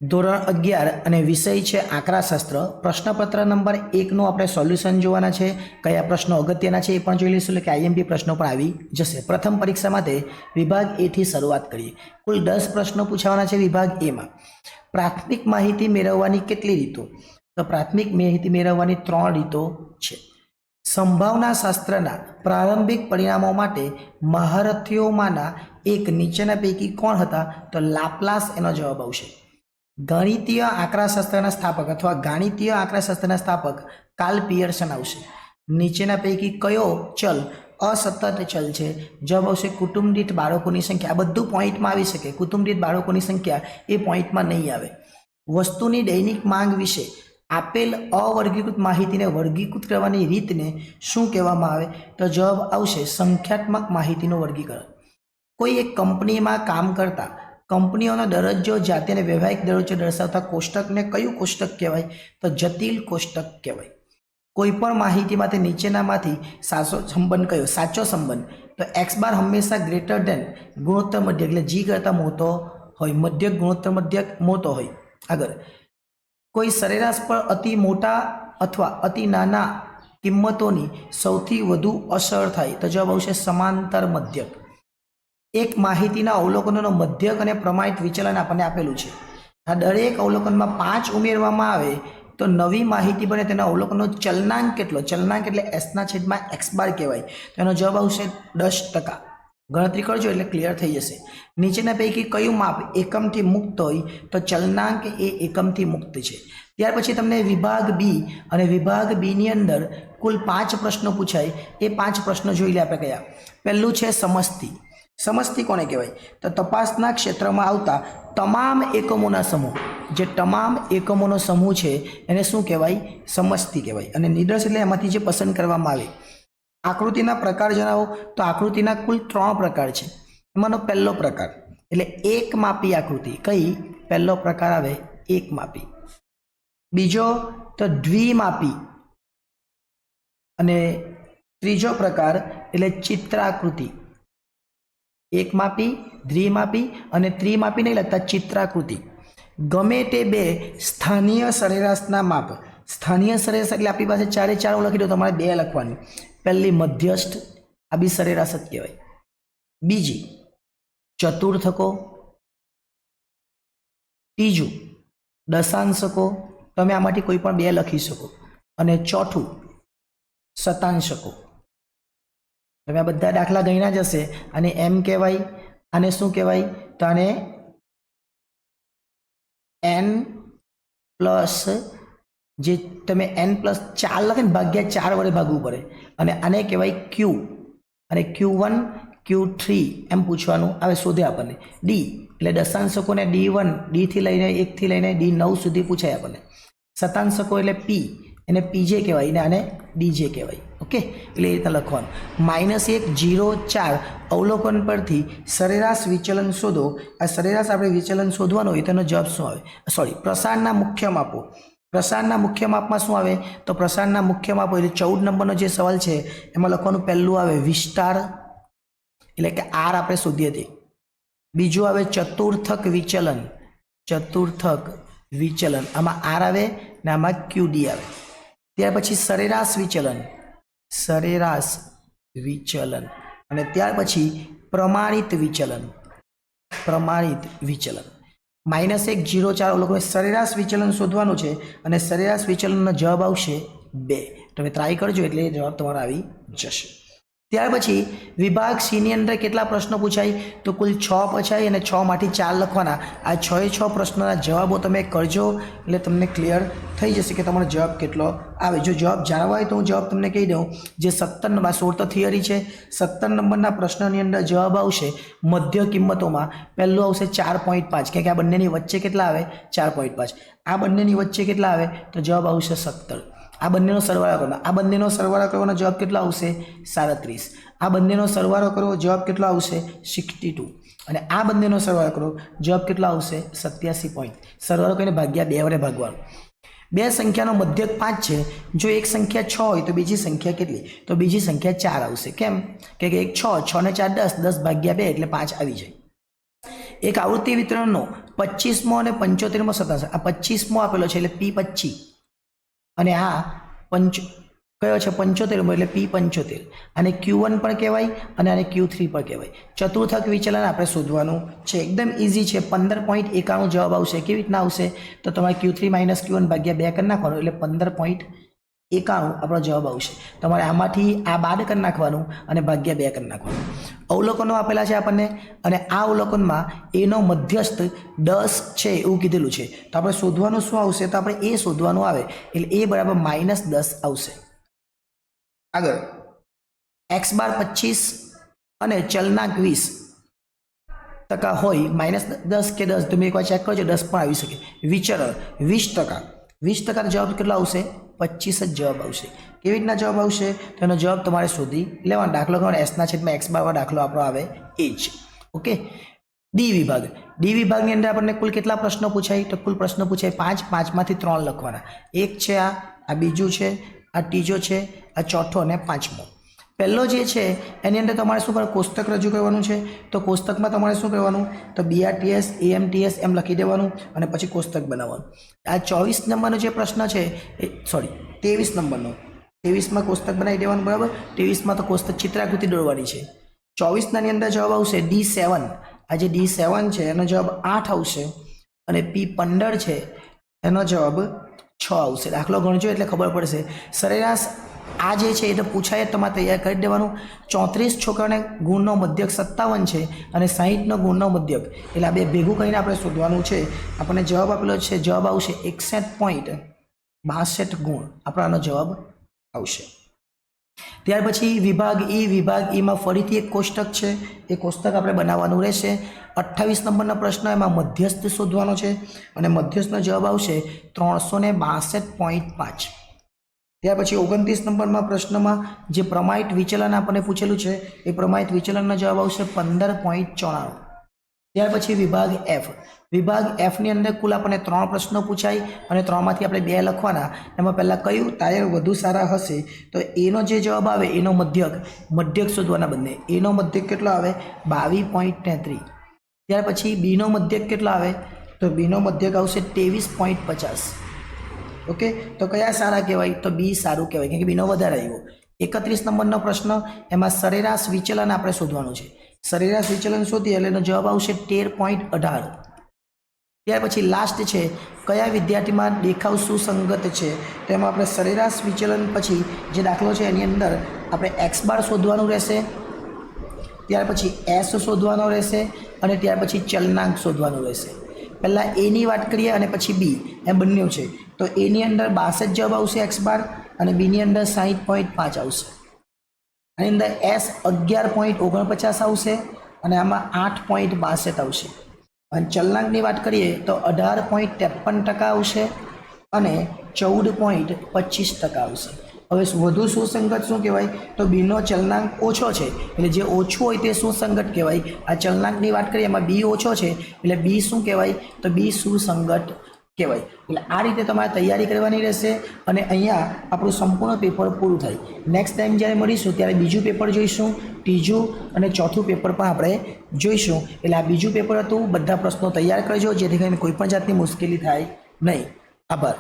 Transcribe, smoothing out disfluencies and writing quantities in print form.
ધોરણ 11 અને વિષય છે આંકડાશાસ્ત્ર। પ્રશ્નપત્ર નંબર 1 નું આપણે સોલ્યુશન જોવાના છે। કયા પ્રશ્નો અગત્યના છે એ પણ જોઈ લઈશું, એટલે કે આઈએમપી પ્રશ્નો પણ આવી જશે। પ્રથમ પરીક્ષા માટે વિભાગ એ થી શરૂઆત કરીએ। કુલ 10 પ્રશ્નો પૂછાવાના છે વિભાગ એ માં। પ્રાથમિક માહિતી મેળવવાની કેટલી રીતો? તો પ્રાથમિક માહિતી મેળવવાની 3 રીતો છે। સંભાવના શાસ્ત્રના પ્રારંભિક પરિણામો માટે મહારથીઓમાંના એક નીચેના પૈકી કોણ હતા? તો લાપ્લાસ એનો જવાબ આવશે। ગણિતીય આંકડાશાસ્ત્રના સ્થાપક અથવા ગાણિતીય આંકડાશાસ્ત્રના સ્થાપક કાર્લ પિયર્સન આવશે। નીચેના પૈકી કયો ચલ અસતત ચલ છે? જવાબ આવશે કુટુંબ દીઠ બાળકોની સંખ્યા। આ બધું પોઈન્ટમાં આવી શકે, કુટુંબ દીઠ બાળકોની સંખ્યા એ પોઈન્ટમાં નહીં આવે। વસ્તુની દૈનિક માંગ વિશે આપેલ અવર્ગીકૃત માહિતીને વર્ગીકૃત કરવાની રીતને શું કહેવામાં આવે? તો જવાબ આવશે સંખ્યાત્મક માહિતીનું વર્ગીકરણ। કોઈ એક કંપનીમાં કામ કરતા કંપનીઓનો દરજ્જો, જાતિ અને વ્યવહારિક દરજ્જો દર્શાવતા કોષ્ટકને કયું કોષ્ટક કહેવાય? તો જટિલ કોષ્ટક કહેવાય। કોઈ પણ માહિતી માટે નીચેનામાંથી સાચો સંબંધ કયો? સાચો સંબંધ તો એક્સ બાર હંમેશા ગ્રેટર ધેન ગુણોત્તર મધ્યક, એટલે જી કરતા મોટો હોય, મધ્યક ગુણોત્તર મધ્યક મોટો હોય। આગળ, કોઈ સરેરાશ પર અતિ મોટા અથવા અતિ નાના કિંમતોની સૌથી વધુ અસર થાય? તો જવાબ આવશે સમાંતર મધ્યક। એક માહિતીના અવલોકનોનો મધ્યક અને પ્રમાણિત વિચલન આપણને આપેલું છે। આ દરેક અવલોકનમાં 5 ઉમેરવામાં આવે તો નવી માહિતી બને। તેના અવલોકનનો ચલનાંક કેટલો? ચલનાંક એટલે એસના છેદમાં એક્સ બાર કહેવાય। તો એનો જવાબ આવશે 10%। ગણતરી કરજો એટલે ક્લિયર થઈ જશે। નીચેના પૈકી કયું માપ એકમથી મુક્ત હોય? તો ચલનાંક એ એકમથી મુક્ત છે। ત્યાર પછી તમને વિભાગ બી અને વિભાગ બીની અંદર કુલ 5 પ્રશ્નો પૂછાય। એ 5 પ્રશ્નો જોઈ લે આપણે કયા। પહેલું છે સમસ્તી। સમસ્તી કોને કહેવાય? તો તપાસના ક્ષેત્રમાં આવતા તમામ એકમોના સમૂહ, જે તમામ એકમોનો સમૂહ છે એને શું કહેવાય? સમસ્તી કહેવાય। અને નિદર્શ એટલે એમાંથી જે પસંદ કરવામાં આવે। આકૃતિના પ્રકાર જણાવો। તો આકૃતિના કુલ 3 પ્રકાર છે। એમાંનો પહેલો પ્રકાર એટલે એક માપી આકૃતિ। કઈ? પહેલો પ્રકાર આવે એક માપી। બીજો તો દ્વિમાપી, અને ત્રીજો પ્રકાર એટલે ચિત્રાકૃતિ। એક માપી, દ્વિમાપી અને ત્રિમાપી નહીં લખતા, ચિત્રાકૃતિ। ગમે તે બે સ્થાનીય સરેરાશના માપ। સ્થાનીય સરેરાશ એટલે આપણી પાસે 4 એ 4 હું લખી દઉં, તમારે 2 લખવાની। પહેલી મધ્યસ્થ, આ બી સરેરાશ જ કહેવાય। બીજી ચતુર્થકો, ત્રીજું દશાંશકો, તમે આમાંથી કોઈ પણ 2 લખી શકો। અને ચોથું શતાંશકો। તમે આ બધા દાખલા ગણ્યા જ હશે। અને એમ કહેવાય, આને શું કહેવાય? તો આને n પ્લસ, જે તમે n+4 લખે ને, ભાગ્યા 4 વડે ભાગવું પડે। અને આને કહેવાય ક્યુ, અને Q1 Q3 એમ પૂછવાનું આવે, શોધે આપણને। ડી એટલે દશાંશકોને D1, D થી લઈને 1 થી લઈને D9 સુધી પૂછાય આપણને। શતાંશકો એટલે P, એને PJ કહેવાય, અને આને DJ કહેવાય। ઓકે, એટલે એ રીતે લખવાનું। -1, 0, 4 અવલોકન પરથી સરેરાશ વિચલન શોધો। આ સરેરાશ આપણે વિચલન શોધવાનું હોય, તેનો જવાબ શું આવે? સોરી, પ્રસારના મુખ્ય માપો। પ્રસારના મુખ્ય માપમાં શું આવે? તો પ્રસારના મુખ્ય માપો એટલે 14 નંબરનો જે સવાલ છે એમાં લખવાનું પહેલું આવે વિસ્તાર, એટલે કે આર આપણે શોધીએ તે। બીજું આવે ચતુર્થક વિચલન। ચતુર્થક વિચલન, આમાં આર આવે ને આમાં QD આવે। ત્યાર પછી સરેરાશ વિચલન, સરેરાશ વિચલન, અને ત્યાર પછી પ્રમાણિત વિચલન, પ્રમાણિત વિચલન। -1, 0, 4 લોકો સરેરાશ વિચલન શોધવાનું છે, અને સરેરાશ વિચલનનો જવાબ આવશે 2। તમે ટ્રાય કરજો એટલે જવાબ તમારો આવી જશે। ત્યાર પછી વિભાગ સીની અંદર કેટલા પ્રશ્નો પૂછાય? તો કુલ 6 પૂછાય, અને 6 માંથી 4 લખવાના। આ 6 એ 6 પ્રશ્નોના જવાબો તમે કરજો એટલે તમને ક્લિયર થઈ જશે કે તમારો જવાબ કેટલો આવે। જો જવાબ જાણવા હોય તો હું જવાબ તમને કહી દઉં। જે 17 નંબર 16 તો થિયરી છે, 17 નંબરના પ્રશ્નની અંદર જવાબ આવશે મધ્ય કિંમતોમાં પહેલું આવશે 4.5, કે આ બંનેની વચ્ચે કેટલા આવે? 4.5। આ બંનેની વચ્ચે કેટલા આવે? તો જવાબ આવશે 17। આ બંનેનો સરવાળો કરવાનો, આ બંનેનો સરવાળો કરવાનો જવાબ કેટલો આવશે? 37। આ બંનેનો સરવાળો કરો, જવાબ કેટલો આવશે? 62। અને આ બંનેનો સરવાળો કરો, જવાબ કેટલો આવશે? 87 પોઈન્ટ। સરવાળો કરીને ભાગ્યા 2 વડે ભાગવાનું। બે સંખ્યાનો મધ્યક 5 છે। જો એક સંખ્યા 6 હોય તો બીજી સંખ્યા કેટલી? તો બીજી સંખ્યા 4 આવશે। કેમ? કે 1 6, 6 ને 4 10, 10 ભાગ્યા 2 એટલે 5 આવી જાય। એક આવૃત્તિ વિતરણનો 25મો અને 75મો શતાંશ, આ 25મો આપેલો છે એટલે P25 અને આ કયો છે 75મો એટલે P75, અને Q1 પણ કહેવાય અને આને Q3 પણ કહેવાય. ચતુર્થક વિચલન આપણે શોધવાનું છે, એકદમ ઇઝી છે. 15.91 જવાબ આવશે. કેવી રીતના આવશે તો તમારે Q3 - Q1 ભાગ્યા 2 કરી નાખવાનું એટલે 15.91 આપણો જવાબ આવશે. તમારે આમાંથી આ બાદ કરી નાખવાનું અને ભાગ્યા 2 કરી નાખવાનું. અવલોકનો આપેલા છે આપણને, અને આ અવલોકનમાં એનો મધ્યસ્થ 10 છે એવું કીધેલું છે. તો આપણે શોધવાનું શું આવશે તો આપણે એ શોધવાનું આવે એટલે એ બરાબર -10 આવશે. આગળ x બાર 25 અને ચલનાંક 20% હોય, -10 કે 10 તમે એકવાર ચેક કરજો, 10 પણ આવી શકે. વિચરણ 20%, 20% જવાબ કેટલો આવશે 25 જ જવાબ આવશે. કેવી રીતના જવાબ આવશે તેનો જવાબ તમારે શોધી લેવાનો. દાખલો ગણો s/x બાર દાખલો આપણો આવે એ જ. ઓકે. ડી વિભાગ, ડી વિભાગની અંદર આપણને કુલ કેટલા પ્રશ્નો પૂછાય તો કુલ પ્રશ્નો પૂછાય 5, 5માંથી 3 લખવાના. એક છે આ બીજું છે, આ ત્રીજો છે, આ ચોથો અને પાંચમો. પહેલો જે છે એની અંદર તમારે શું કરવાનું, કોષ્ટક રજૂ કરવાનું છે. તો કોષ્ટકમાં તમારે શું કરવાનું તો BRTS AMTS એમ લખી દેવાનું અને પછી કોષ્ટક બનાવવાનું. આ 24 નંબરનો જે પ્રશ્ન છે એ 23 નંબરનો, 23માં કોષ્ટક બનાવી દેવાનું, બરાબર. 23માં તો કોષ્ટક ચિત્રાકૃતિ દોરવાની છે. 24નાની અંદર જવાબ આવશે D7. આ જે D7 છે એનો જવાબ 8 આવશે અને P15 છે એનો જવાબ 6 આવશે. દાખલો ગણજો એટલે ખબર પડશે. સરેરાશ આ જે છે એ તો પૂછાય તમારે તૈયાર કરી દેવાનું. 34 છોકરાને ગુણનો મધ્યક 57 છે અને 60નો ગુણનો મધ્યક, એટલે આ બે ભેગું કરીને આપણે શોધવાનું છે. આપણને જવાબ આપેલો છે, જવાબ આવશે 61.62 ગુણ આપણાનો જવાબ આવશે. ત્યાર પછી વિભાગ ઈ, વિભાગ ઈમાં ફરીથી એક કોષ્ટક છે, એ કોષ્ટક આપણે બનાવવાનું રહેશે. 28 નંબરનો પ્રશ્ન, એમાં મધ્યસ્થ શોધવાનો છે અને મધ્યસ્થનો જવાબ આવશે 362.5. ત્યાર પછી 29 નંબરમાં પ્રશ્નમાં જે પ્રમાણિત વિચલન આપણને પૂછેલું છે એ પ્રમાણિત વિચલનનો જવાબ આવશે 15.94. ત્યાર પછી વિભાગ એફ, વિભાગ એફની અંદર કુલ આપણને 3 પ્રશ્નો પૂછાય અને 3માંથી આપણે 2 લખવાના. એમાં પહેલાં કયું ટાયર વધુ સારા હશે તો એનો જે જવાબ આવે એનો મધ્યક શોધવાના બંને. એનો મધ્યક કેટલો આવે 22.33. ત્યાર પછી બીનો મધ્યક કેટલો આવે તો બીનો મધ્યક આવશે 23.50. ઓકે. તો કયા સારા કહેવાય તો બી સારું કહેવાય, કેમ કે બીનો વધારે આવ્યો. 31 નંબરનો પ્રશ્ન, એમાં સરેરાશ વિચલન આપણે શોધવાનું છે. સરેરાશ વિચલન શોધીએ એટલે એનો જવાબ આવશે 13.18. ત્યાર પછી લાસ્ટ છે કયા વિદ્યાર્થીમાં દેખાવ સુસંગત છે, તો એમાં આપણે સરેરાશ વિચલન પછી જે દાખલો છે એની અંદર આપણે x બાર શોધવાનું રહેશે, ત્યાર પછી s શોધવાનો રહેશે અને ત્યાર પછી ચલનાંક શોધવાનું રહેશે. પહેલાં એની વાત કરીએ અને પછી બી, એમ બંને છે. તો એની અંદર 62 જવાબ આવશે x બાર અને બીની અંદર 60.5 આવશે. આની અંદર s 11.49 આવશે અને આમાં 8.62 આવશે. અને ચલનાંકની વાત કરીએ તો 18.53% આવશે અને 14.25% આવશે. હવે વધુ સુસંગત શું કહેવાય તો બીનો ચલનાંક ઓછો છે, એટલે જે ઓછું હોય તે સુસંગત કહેવાય. આ ચલનાંકની વાત કરીએ એમાં બી ઓછો છે એટલે બી શું કહેવાય તો બી સુસંગત કહેવાય. એટલે આ રીતે તમારે તૈયારી કરવાની રહેશે અને અહીંયા આપણું સંપૂર્ણ પેપર પૂરું થાય. નેક્સ્ટ ટાઈમ જ્યારે મળીશું ત્યારે બીજું પેપર જોઈશું, ત્રીજું અને ચોથું પેપર પણ આપણે જોઈશું. એટલે આ બીજું પેપર હતું. બધા પ્રશ્નો તૈયાર કરજો જેથી કરીને કોઈ પણ જાતની મુશ્કેલી થાય નહીં. આભાર.